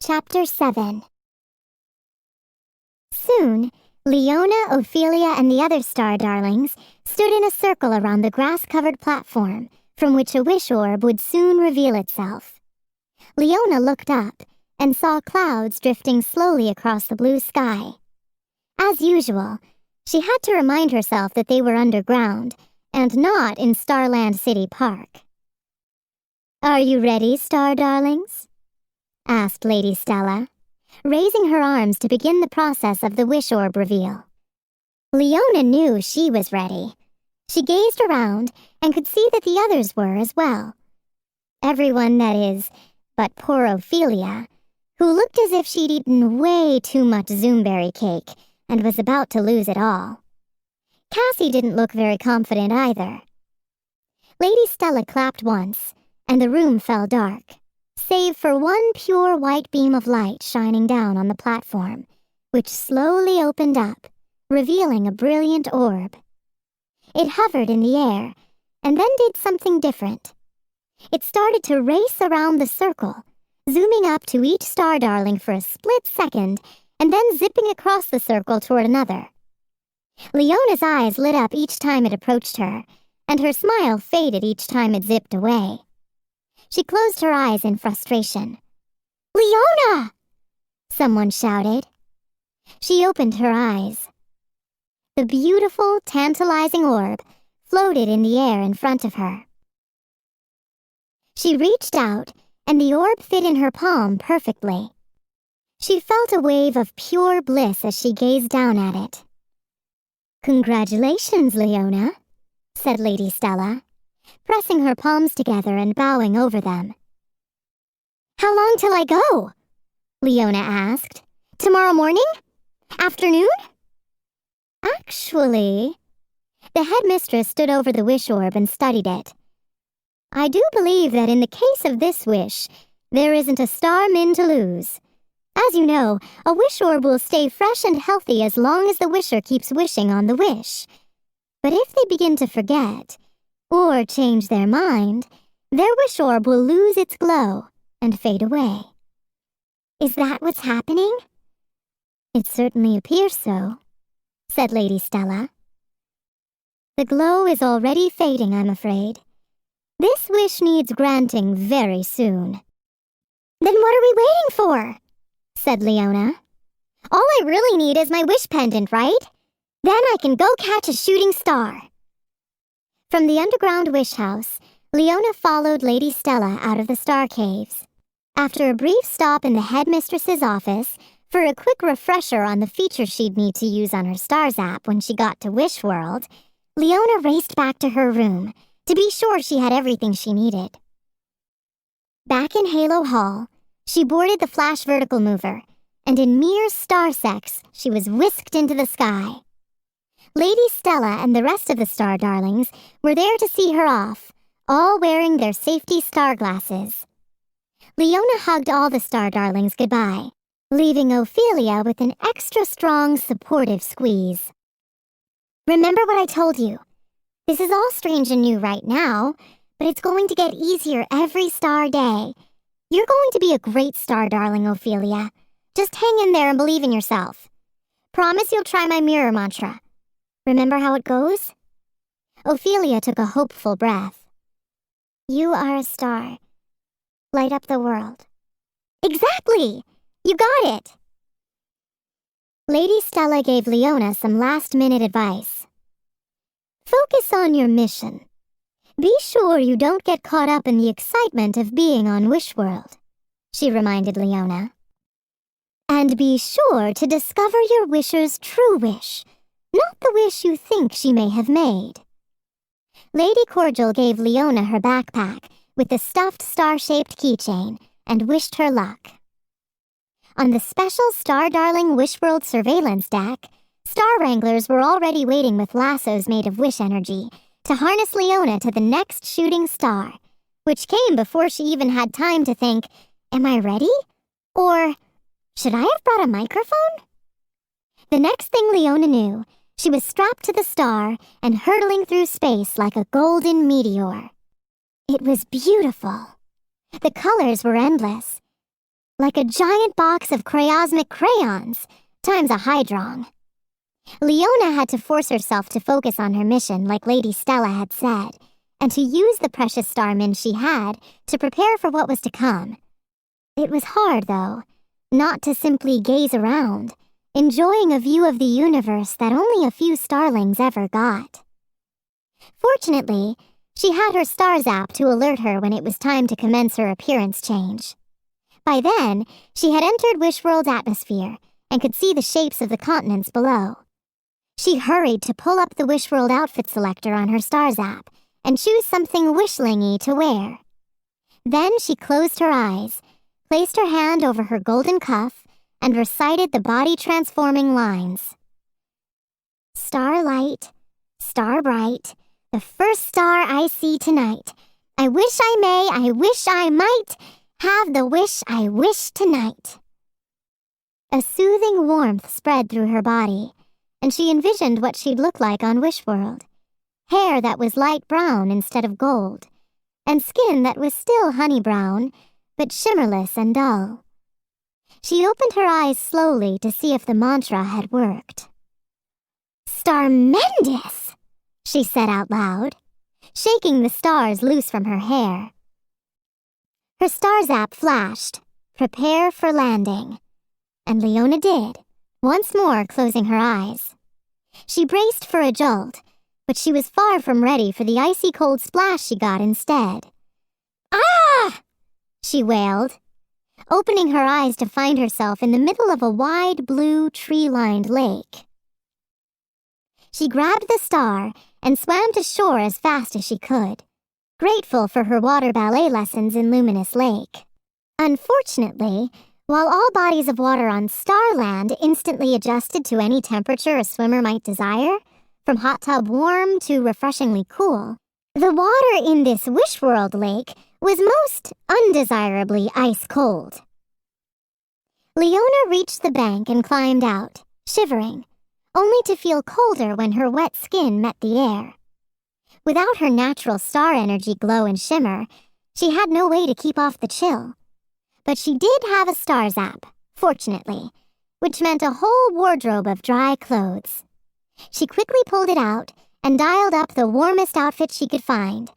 Chapter 7. Soon, Leona, Ophelia, and the other star darlings stood in a circle around the grass-covered platform from which a wish orb would soon reveal itself. Leona looked up and saw clouds drifting slowly across the blue sky. As usual, she had to remind herself that they were underground and not in Starland City Park. "Are you ready, star darlings?" asked Lady Stella, raising her arms to begin the process of the wish orb reveal. Leona knew she was ready. She gazed around and could see that the others were as well. Everyone, that is, but poor Ophelia, who looked as if she'd eaten way too much zoomberry cake and was about to lose it all. Cassie didn't look very confident either. Lady Stella clapped once, and the room fell dark, save for one pure white beam of light shining down on the platform, which slowly opened up, revealing a brilliant orb. It hovered in the air, and then did something different. It started to race around the circle, zooming up to each star darling for a split second, and then zipping across the circle toward another. Leona's eyes lit up each time it approached her, and her smile faded each time it zipped away. She closed her eyes in frustration. "Leona!" someone shouted. She opened her eyes. The beautiful, tantalizing orb floated in the air in front of her. She reached out, and the orb fit in her palm perfectly. She felt a wave of pure bliss as she gazed down at it. "Congratulations, Leona," said Lady Stella, pressing her palms together and bowing over them. "How long till I go?" Leona asked. "Tomorrow morning? Afternoon?" "Actually," the headmistress stood over the wish orb and studied it. "I do believe that in the case of this wish, there isn't a star min to lose. As you know, a wish orb will stay fresh and healthy as long as the wisher keeps wishing on the wish. But if they begin to forget, or change their mind, their wish orb will lose its glow and fade away." "Is that what's happening?" "It certainly appears so," said Lady Stella. "The glow is already fading, I'm afraid. This wish needs granting very soon." "Then what are we waiting for?" said Leona. "All I really need is my wish pendant, right? Then I can go catch a shooting star." From the underground wish house, Leona followed Lady Stella out of the star caves. After a brief stop in the headmistress's office for a quick refresher on the feature she'd need to use on her stars app when she got to Wish World, Leona raced back to her room to be sure she had everything she needed. Back in Halo Hall, she boarded the Flash vertical mover, and in mere star secs, she was whisked into the sky. Lady Stella and the rest of the star darlings were there to see her off, all wearing their safety star glasses. Leona hugged all the star darlings goodbye, leaving Ophelia with an extra strong, supportive squeeze. "Remember what I told you. This is all strange and new right now, but it's going to get easier every star day. You're going to be a great star darling, Ophelia. Just hang in there and believe in yourself. Promise you'll try my mirror mantra. Remember how it goes?" Ophelia took a hopeful breath. "You are a star. Light up the world." "Exactly! You got it!" Lady Stella gave Leona some last-minute advice. "Focus on your mission. Be sure you don't get caught up in the excitement of being on Wish World," she reminded Leona. "And be sure to discover your wisher's true wish, not the wish you think she may have made." Lady Cordial gave Leona her backpack with the stuffed star-shaped keychain and wished her luck. On the special Star Darling Wish World surveillance deck, star wranglers were already waiting with lassos made of wish energy to harness Leona to the next shooting star, which came before she even had time to think, "Am I ready?" Or, "Should I have brought a microphone?" The next thing Leona knew, she was strapped to the star and hurtling through space like a golden meteor. It was beautiful. The colors were endless. like a giant box of cryosmic crayons, times a hydrong. Leona had to force herself to focus on her mission like Lady Stella had said, and to use the precious starmin she had to prepare for what was to come. It was hard, though, not to simply gaze around, enjoying a view of the universe that only a few starlings ever got. Fortunately, she had her stars app to alert her when it was time to commence her appearance change. By then, she had entered Wishworld's atmosphere and could see the shapes of the continents below. She hurried to pull up the Wishworld outfit selector on her stars app and choose something wishlingy to wear. Then she closed her eyes, placed her hand over her golden cuff, and recited the body-transforming lines. Starlight, star bright, the first star I see tonight. I wish I may, I wish I might, have the wish I wish tonight. A soothing warmth spread through her body, and she envisioned what she'd look like on Wishworld. Hair that was light brown instead of gold, and skin that was still honey brown, but shimmerless and dull. She opened her eyes slowly to see if the mantra had worked. Starmendous, she said out loud, shaking the stars loose from her hair. Her stars app flashed, prepare for landing, and Leona did, once more closing her eyes. She braced for a jolt, but she was far from ready for the icy cold splash she got instead. Ah! She wailed, opening her eyes to find herself in the middle of a wide blue tree-lined lake. She grabbed the star and swam to shore as fast as she could, grateful for her water ballet lessons in Luminous Lake. Unfortunately, while all bodies of water on Starland instantly adjusted to any temperature a swimmer might desire, from hot tub warm to refreshingly cool, the water in this Wishworld lake was most undesirably ice-cold. Leona reached the bank and climbed out, shivering, only to feel colder when her wet skin met the air. Without her natural star energy glow and shimmer, she had no way to keep off the chill. But she did have a stars app, fortunately, which meant a whole wardrobe of dry clothes. She quickly pulled it out and dialed up the warmest outfit she could find.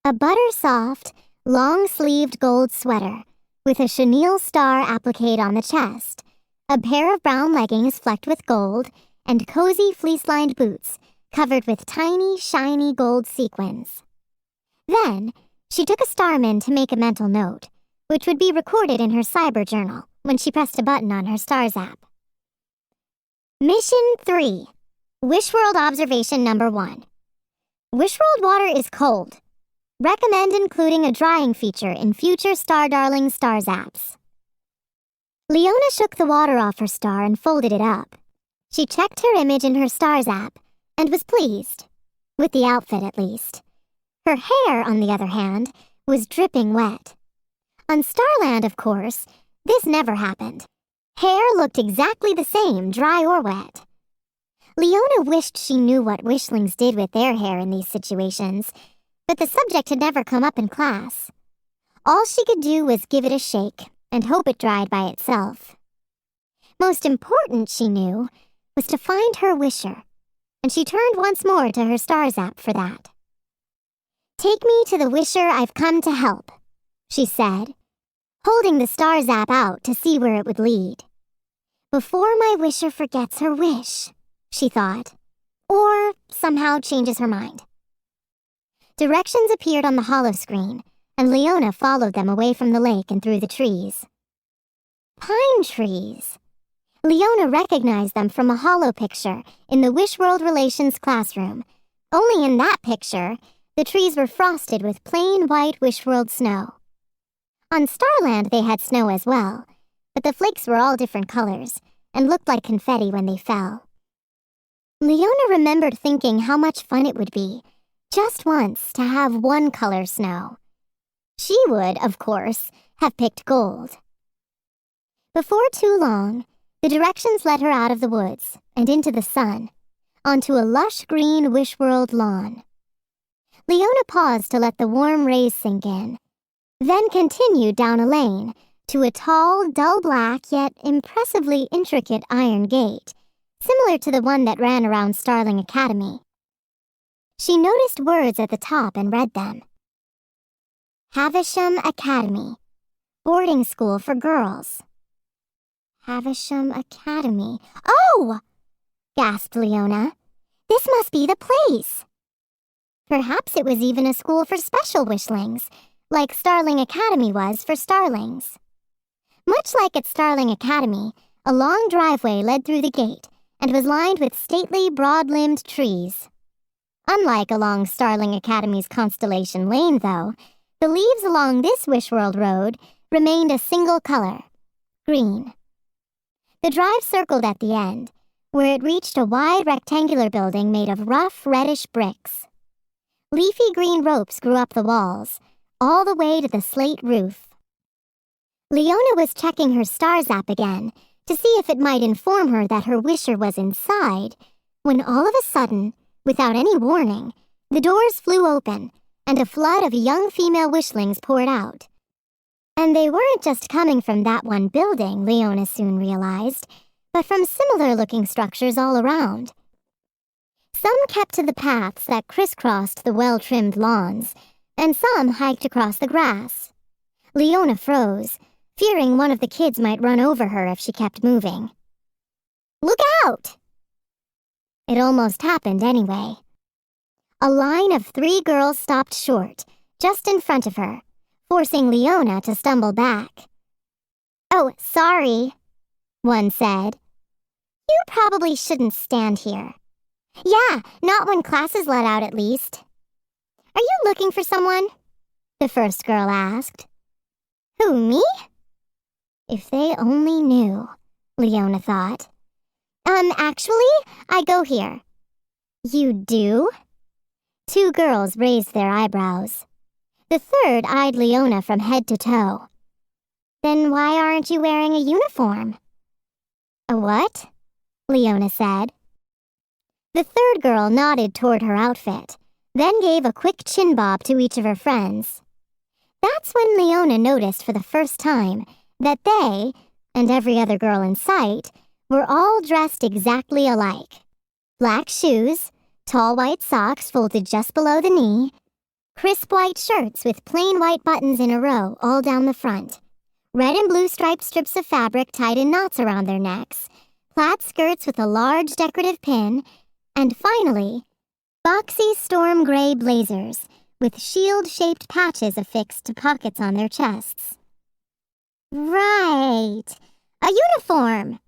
A butter-soft, long-sleeved gold sweater with a chenille star appliqued on the chest, a pair of brown leggings flecked with gold, and cozy fleece-lined boots covered with tiny, shiny gold sequins. Then, she took a starmin to make a mental note, which would be recorded in her cyber journal when she pressed a button on her stars app. Mission 3. Wishworld Observation Number 1. Wishworld water is cold. Recommend including a drying feature in future Star Darling Stars apps. Leona shook the water off her star and folded it up. She checked her image in her stars app and was pleased. With the outfit, at least. Her hair, on the other hand, was dripping wet. On Starland, of course, this never happened. Hair looked exactly the same, dry or wet. Leona wished she knew what wishlings did with their hair in these situations, but the subject had never come up in class. All she could do was give it a shake and hope it dried by itself. Most important, she knew, was to find her wisher, and she turned once more to her stars app for that. Take me to the wisher I've come to help, she said, holding the stars app out to see where it would lead. Before my wisher forgets her wish, she thought, or somehow changes her mind. Directions appeared on the holo screen, and Leona followed them away from the lake and through the trees. Pine trees. Leona recognized them from a holo picture in the Wishworld Relations classroom. Only in that picture, the trees were frosted with plain white Wishworld snow. On Starland they had snow as well, but the flakes were all different colors and looked like confetti when they fell. Leona remembered thinking how much fun it would be, just once, to have one color snow. She would, of course, have picked gold. Before too long, the directions led her out of the woods and into the sun, onto a lush green Wishworld lawn. Leona paused to let the warm rays sink in, then continued down a lane, to a tall, dull black yet impressively intricate iron gate, similar to the one that ran around Starling Academy. She noticed words at the top and read them. Havisham Academy, boarding school for girls. Havisham Academy. Oh! Gasped Leona. This must be the place. Perhaps it was even a school for special wishlings, like Starling Academy was for starlings. Much like at Starling Academy, a long driveway led through the gate and was lined with stately, broad-limbed trees. Unlike along Starling Academy's Constellation Lane, though, the leaves along this Wish World road remained a single color, green. The drive circled at the end, where it reached a wide rectangular building made of rough, reddish bricks. Leafy green ropes grew up the walls, all the way to the slate roof. Leona was checking her stars app again to see if it might inform her that her wisher was inside, when all of a sudden, without any warning, the doors flew open and a flood of young female wishlings poured out. And they weren't just coming from that one building, Leona soon realized, but from similar-looking structures all around. Some kept to the paths that crisscrossed the well-trimmed lawns, and some hiked across the grass. Leona froze, fearing one of the kids might run over her if she kept moving. Look out! It almost happened anyway. A line of 3 girls stopped short, just in front of her, forcing Leona to stumble back. Oh, sorry, one said. You probably shouldn't stand here. Yeah, not when class is let out at least. Are you looking for someone? The first girl asked. Who, me? If they only knew, Leona thought. Actually, I go here. You do? 2 girls raised their eyebrows. The third eyed Leona from head to toe. Then why aren't you wearing a uniform? A what? Leona said. The third girl nodded toward her outfit, then gave a quick chin bob to each of her friends. That's when Leona noticed for the first time that they, and every other girl in sight, were all dressed exactly alike. Black shoes, tall white socks folded just below the knee, crisp white shirts with plain white buttons in a row all down the front, red and blue striped strips of fabric tied in knots around their necks, plaid skirts with a large decorative pin, and finally, boxy storm gray blazers with shield-shaped patches affixed to pockets on their chests. Right, a uniform!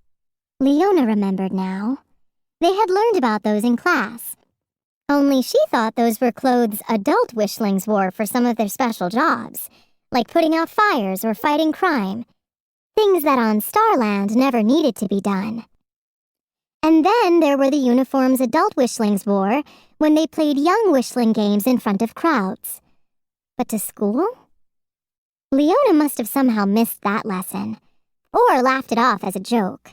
Leona remembered now. They had learned about those in class. Only she thought those were clothes adult wishlings wore for some of their special jobs, like putting out fires or fighting crime, things that on Starland never needed to be done. And then there were the uniforms adult wishlings wore when they played young wishling games in front of crowds. But to school? Leona must have somehow missed that lesson, or laughed it off as a joke.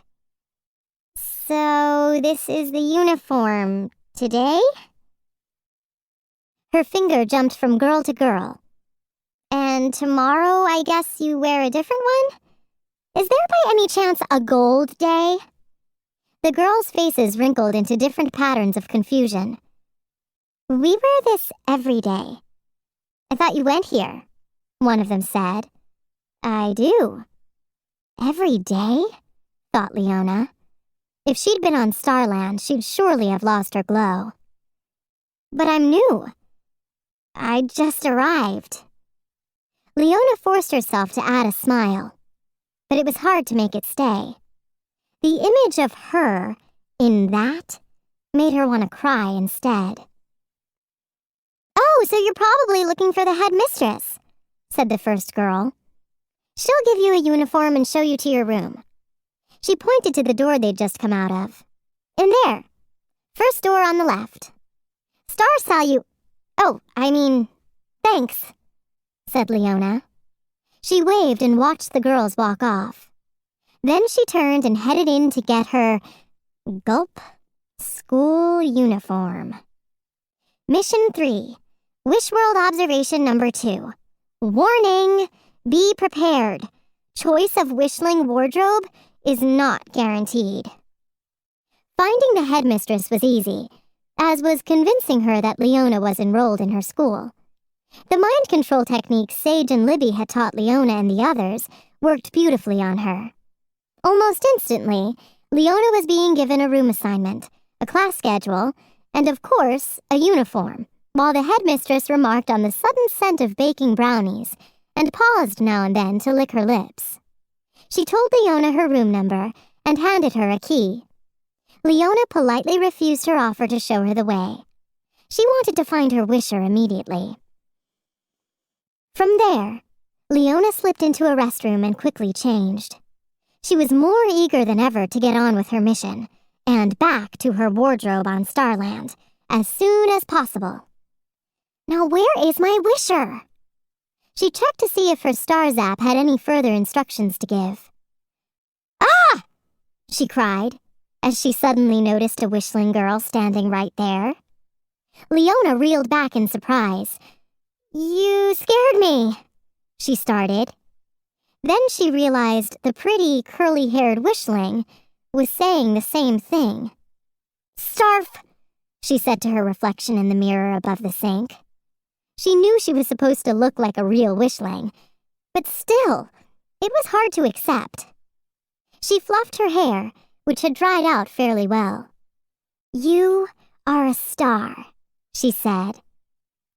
So this is the uniform today? Her finger jumped from girl to girl. And tomorrow, I guess you wear a different one? Is there by any chance a gold day? The girls' faces wrinkled into different patterns of confusion. We wear this every day. I thought you went here, one of them said. I do. Every day? Thought Leona. If she'd been on Starland, she'd surely have lost her glow. But I'm new. I just arrived. Leona forced herself to add a smile, but it was hard to make it stay. The image of her in that made her want to cry instead. Oh, so you're probably looking for the headmistress, said the first girl. She'll give you a uniform and show you to your room. She pointed to the door they'd just come out of. In there. First door on the left. Star thanks, said Leona. She waved and watched the girls walk off. Then she turned and headed in to get her, gulp, school uniform. Mission 3, Wish World Observation Number 2. Warning! Be prepared. Choice of wishling wardrobe is not guaranteed. Finding the headmistress was easy, as was convincing her that Leona was enrolled in her school. The mind control techniques Sage and Libby had taught Leona and the others worked beautifully on her. Almost instantly, Leona was being given a room assignment, a class schedule, and of course, a uniform, while the headmistress remarked on the sudden scent of baking brownies and paused now and then to lick her lips. She told Leona her room number and handed her a key. Leona politely refused her offer to show her the way. She wanted to find her wisher immediately. From there, Leona slipped into a restroom and quickly changed. She was more eager than ever to get on with her mission and back to her wardrobe on Starland as soon as possible. Now where is my wisher? She checked to see if her star zap had any further instructions to give. Ah! She cried, as she suddenly noticed a wishling girl standing right there. Leona reeled back in surprise. "You scared me," she started. Then she realized the pretty, curly-haired wishling was saying the same thing. "Starf," she said to her reflection in the mirror above the sink. She knew she was supposed to look like a real wishling, but still, it was hard to accept. She fluffed her hair, which had dried out fairly well. "You are a star," she said.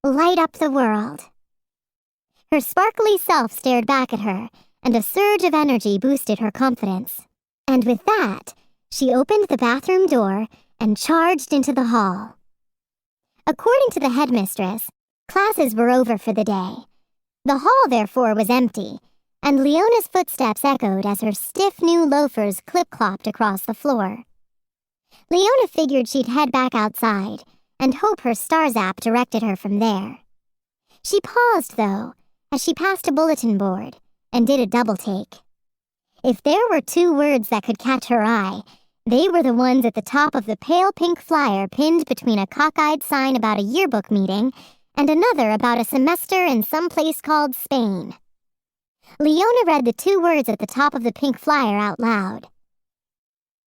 "Light up the world." Her sparkly self stared back at her, and a surge of energy boosted her confidence. And with that, she opened the bathroom door and charged into the hall. According to the headmistress, classes were over for the day. The hall, therefore, was empty, and Leona's footsteps echoed as her stiff new loafers clip-clopped across the floor. Leona figured she'd head back outside and hope her star zap directed her from there. She paused, though, as she passed a bulletin board and did a double-take. If there were two words that could catch her eye, they were the ones at the top of the pale pink flyer pinned between a cockeyed sign about a yearbook meeting and another about a semester in some place called Spain. Leona read the two words at the top of the pink flyer out loud.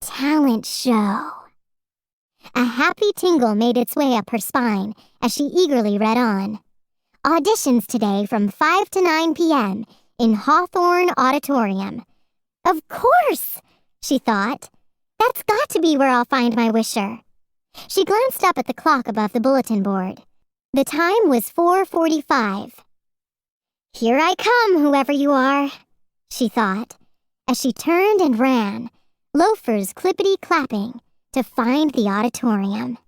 Talent show. A happy tingle made its way up her spine as she eagerly read on. Auditions today from 5 to 9 p.m. in Hawthorne Auditorium. Of course, she thought. That's got to be where I'll find my wisher. She glanced up at the clock above the bulletin board. The time was 4:45. Here I come, whoever you are, she thought, as she turned and ran, loafers clippity-clapping, to find the auditorium.